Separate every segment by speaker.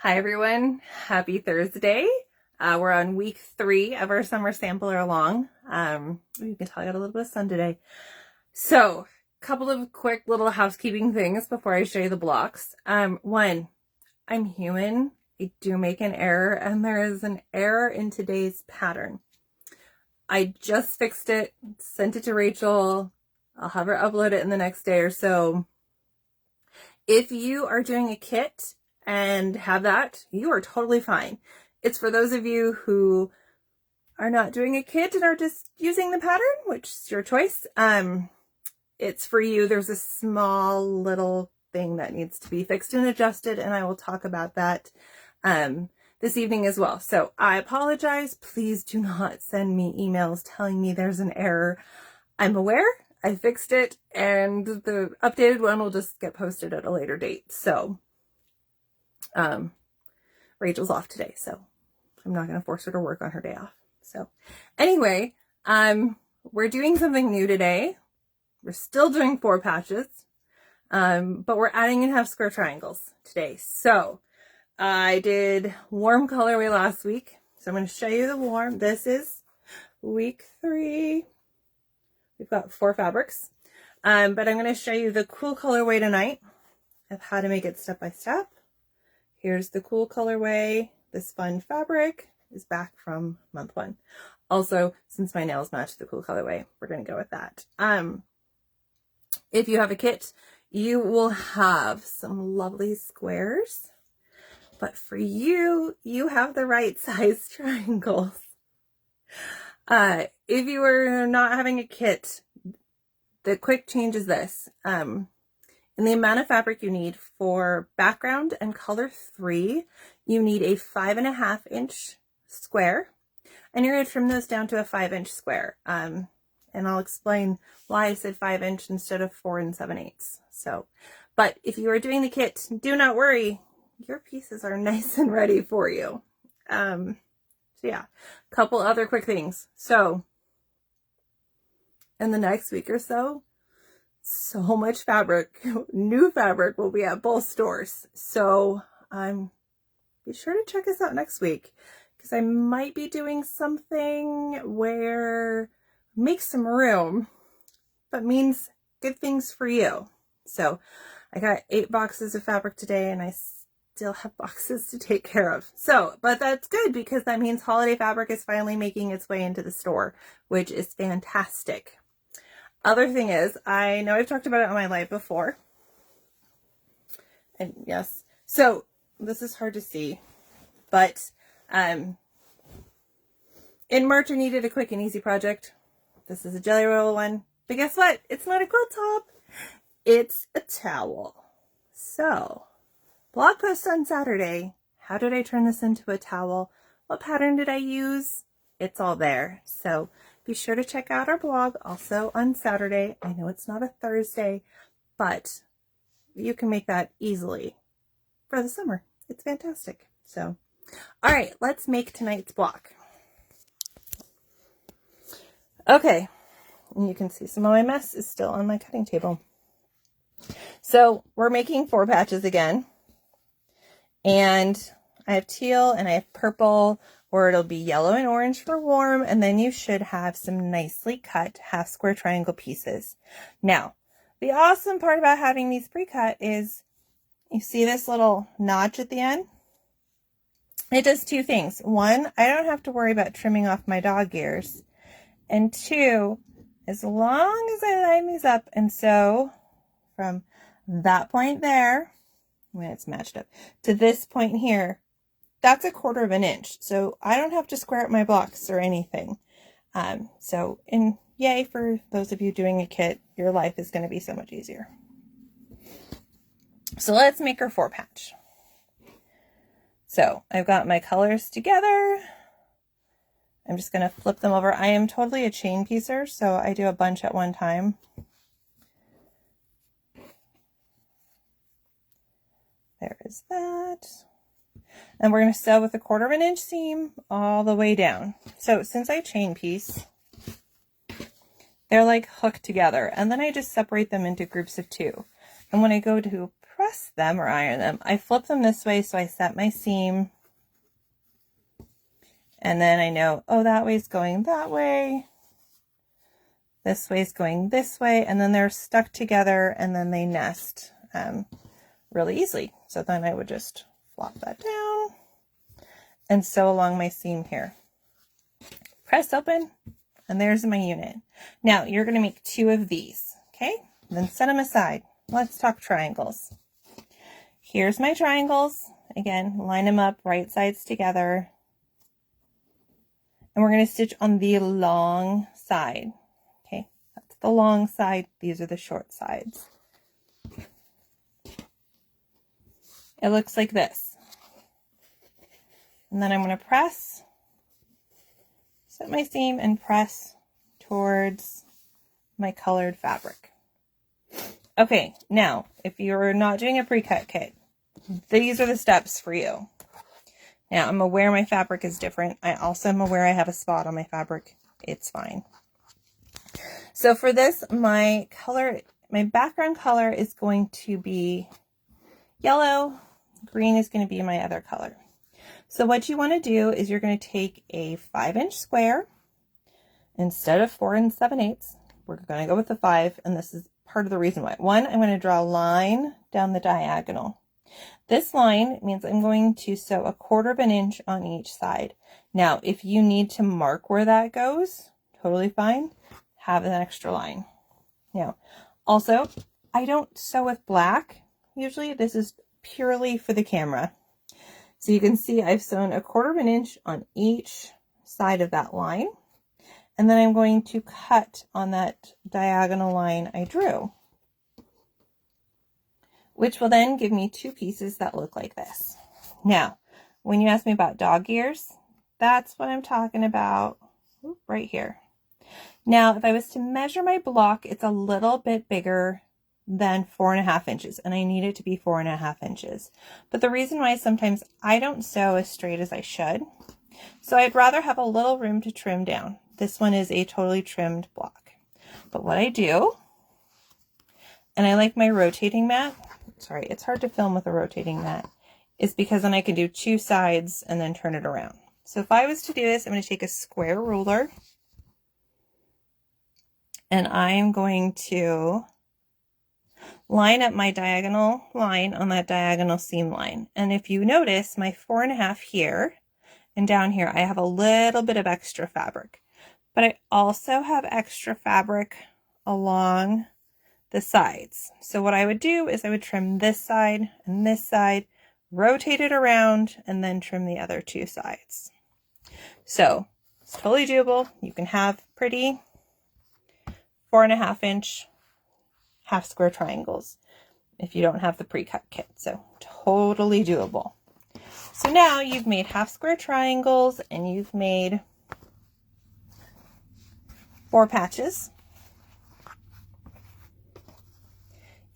Speaker 1: Hi everyone, happy Thursday. We're on week 3 of our summer sampler along. You can tell I got a little bit of sun today. So, a couple of quick little housekeeping things before I show you the blocks. One, I'm human. I do make an error, and there is an error in today's pattern. I just fixed it, sent it to Rachel. I'll have her upload it in the next day or so. If you are doing a kit and have that, you are totally fine. It's for those of you who are not doing a kit and are just using the pattern, which is your choice. It's for you. There's a small little thing that needs to be fixed and adjusted, and I will talk about that this evening as well. So I apologize. Please do not send me emails telling me there's an error. I'm aware. I fixed it, and the updated one will just get posted at a later date. So Rachel's off today, so I'm not going to force her to work on her day off. So anyway, we're doing something new today. We're still doing 4 patches, but we're adding in half square triangles today. So I did warm colorway last week, so I'm going to show you the warm. This is week 3. We've got 4 fabrics, but I'm going to show you the cool colorway tonight of how to make it step by step. Here's the cool colorway. This fun fabric is back from month 1. Also, since my nails match the cool colorway, we're going to go with that. If you have a kit, you will have some lovely squares, but for you, you have the right size triangles. If you are not having a kit, the quick change is this. In the amount of fabric you need for background and color 3, you need a 5.5 inch square, and you're going to trim those down to a 5 inch square. And I'll explain why I said 5 inch instead of 4 7/8. So, but if you are doing the kit, do not worry. Your pieces are nice and ready for you. So yeah, a couple other quick things. So in the next week or so much fabric, new fabric will be at both stores. So be sure to check us out next week, because I might be doing something where make some room, but means good things for you. So I got 8 boxes of fabric today, and I still have boxes to take care of. So, but that's good, because that means holiday fabric is finally making its way into the store, which is fantastic. Other thing is, I know I've talked about it on my live before. And yes, so this is hard to see, but in March I needed a quick and easy project. This is a jelly roll one, but guess what? It's not a quilt top. It's a towel. So, blog post on Saturday. How did I turn this into a towel? What pattern did I use? It's all there. So be sure to check out our blog also on Saturday. I know it's not a Thursday, but you can make that easily for the summer. It's fantastic. So, all right, let's make tonight's block. Okay, and you can see some of my mess is still on my cutting table. So we're making 4 patches again, and I have teal and I have purple, or it'll be yellow and orange for warm, and then you should have some nicely cut half square triangle pieces. Now, the awesome part about having these pre-cut is you see this little notch at the end? It does 2 things. 1, I don't have to worry about trimming off my dog ears. And 2, as long as I line these up and sew from that point there, when it's matched up, to this point here, that's a 1/4 inch. So I don't have to square up my blocks or anything. So yay for those of you doing a kit, your life is going to be so much easier. So let's make our 4 patch. So I've got my colors together. I'm just going to flip them over. I am totally a chain piecer, so I do a bunch at one time. There is that. And we're going to sew with a 1/4 inch seam all the way down. So since I chain piece, they're like hooked together, and then I just separate them into groups of 2. And when I go to press them or iron them. I flip them this way, so I set my seam. And then I know, oh, that way's going that way. This way's going this way. And then they're stuck together and then they nest really easily. So then I would just flop that down and sew along my seam here. Press open, and there's my unit. Now you're going to make 2 of these, okay? And then set them aside. Let's talk triangles. Here's my triangles. Again, line them up, right sides together. And we're going to stitch on the long side. Okay, that's the long side. These are the short sides. It looks like this. And then I'm going to press, set my seam and press towards my colored fabric. Okay, now, if you're not doing a pre-cut kit, these are the steps for you. Now, I'm aware my fabric is different. I also am aware I have a spot on my fabric. It's fine. So for this, my background color is going to be yellow. Green is going to be my other color. So what you want to do is you're going to take a 5-inch square. Instead of 4 7/8, we're going to go with the 5, and this is part of the reason why. One, I'm going to draw a line down the diagonal. This line means I'm going to sew 1/4 inch on each side. Now, if you need to mark where that goes, totally fine. Have an extra line. Now, also, I don't sew with black. Usually this is purely for the camera. So you can see I've sewn 1/4 inch on each side of that line. And then I'm going to cut on that diagonal line I drew, which will then give me 2 pieces that look like this. Now, when you ask me about dog ears, that's what I'm talking about right here. Now, if I was to measure my block, it's a little bit bigger than 4.5 inches, and I need it to be 4.5 inches. But the reason why is sometimes I don't sew as straight as I should. So I'd rather have a little room to trim down. This one is a totally trimmed block. But what I do, and I like my rotating mat, sorry, it's hard to film with a rotating mat, is because then I can do 2 sides and then turn it around. So if I was to do this, I'm going to take a square ruler and I'm going to line up my diagonal line on that diagonal seam line. And if you notice, my 4.5 here and down here, I have a little bit of extra fabric. But I also have extra fabric along the sides. So what I would do is I would trim this side and this side, rotate it around, and then trim the other 2 sides. So it's totally doable. You can have pretty 4.5 inch half square triangles if you don't have the pre-cut kit. So totally doable. So now you've made half square triangles and you've made 4 patches.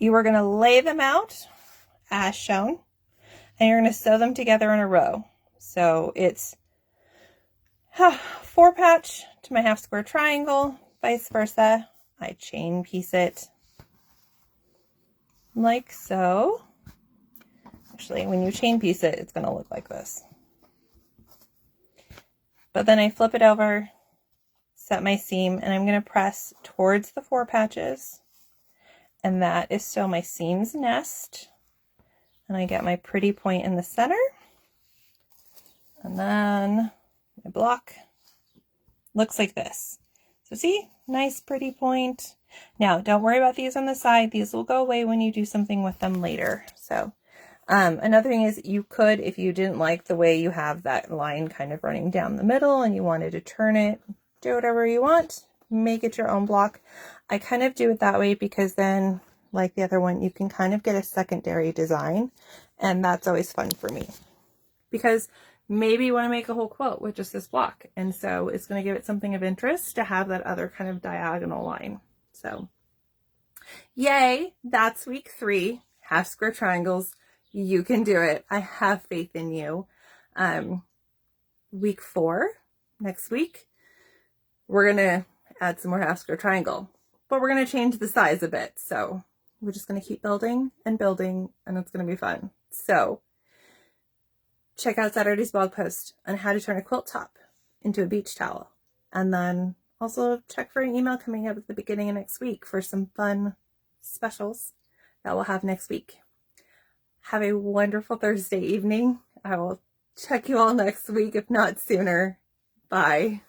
Speaker 1: You are going to lay them out as shown, and you're going to sew them together in a row. So it's 4 patch to my half square triangle, vice versa. I chain piece it like so. Actually, when you chain piece it, it's going to look like this. But then I flip it over, set my seam, and I'm going to press towards the 4 patches. And that is so my seams nest. And I get my pretty point in the center. And then my block looks like this. So see, nice pretty point. Now, don't worry about these on the side. These will go away when you do something with them later. So another thing is you could, if you didn't like the way you have that line kind of running down the middle and you wanted to turn it, do whatever you want, make it your own block. I kind of do it that way because then, like the other one, you can kind of get a secondary design, and that's always fun for me. Because maybe you want to make a whole quilt with just this block, and so it's going to give it something of interest to have that other kind of diagonal line. So, yay, that's week 3, half square triangles. You can do it. I have faith in you. Week 4, next week, we're going to add some more half square triangle, but we're going to change the size a bit. So we're just going to keep building and building, and it's going to be fun. So check out Saturday's blog post on how to turn a quilt top into a beach towel. And then also check for an email coming up at the beginning of next week for some fun specials that we'll have next week. Have a wonderful Thursday evening. I will check you all next week, if not sooner. Bye.